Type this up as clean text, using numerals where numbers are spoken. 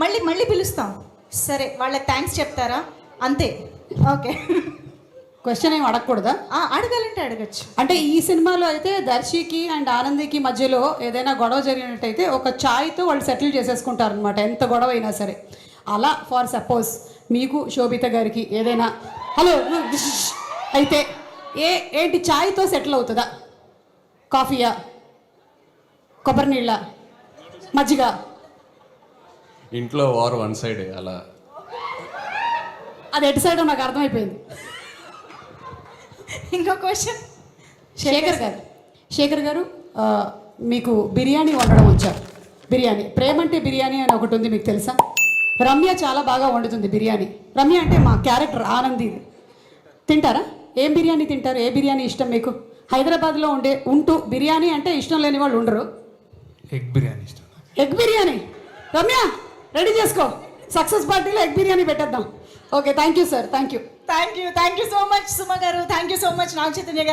మళ్ళీ మళ్ళీ పిలుస్తాం. సరే, వాళ్ళకి థ్యాంక్స్ చెప్తారా? అంతే. ఓకే. క్వశ్చన్ ఏం అడగకూడదా? అడగాలంటే అడగచ్చు. అంటే ఈ సినిమాలో అయితే దర్శికి అండ్ ఆనందికి మధ్యలో ఏదైనా గొడవ జరిగినట్టయితే ఒక ఛాయ్తో వాళ్ళు సెటిల్ చేసేసుకుంటారు అనమాట, ఎంత గొడవ అయినా సరే. అలా ఫర్ సపోజ్ మీకు శోభిత గారికి ఏదైనా హలో అయితే ఏంటి ఛాయ్తో సెటిల్ అవుతుందా? కాఫీయా, కొబ్బరి నీళ్ళ, మజ్జిగ? ఇంట్లో వార్ వన్ సైడ్ అలా. అది ఎటు సైడ్ నాకు అర్థమైపోయింది. ఇంకో క్వశ్చన్ శేఖర్ గారు మీకు బిర్యానీ వండడం వచ్చా? బిర్యానీ ప్రేమ అంటే బిర్యానీ అని ఒకటి ఉంది, మీకు తెలుసా? రమ్య చాలా బాగా వండుతుంది బిర్యానీ. రమ్య అంటే మా క్యారెక్టర్ ఆనంది. తింటారా? ఏం బిర్యానీ తింటారు? ఏ బిర్యానీ ఇష్టం మీకు? హైదరాబాద్లో ఉంటూ బిర్యానీ అంటే ఇష్టం లేని వాళ్ళు ఉండరు. ఎగ్ బిర్యానీ ఇష్టం. ఎగ్ బిర్యానీ. రమ్య రెడీ చేసుకో, సక్సెస్ పార్టీలో ఎగ్ బిర్యానీ పెట్టేద్దాం. Okay, thank you sir. Thank you so much Suma గారు. Thank you so much Naga Chaitanya గారు.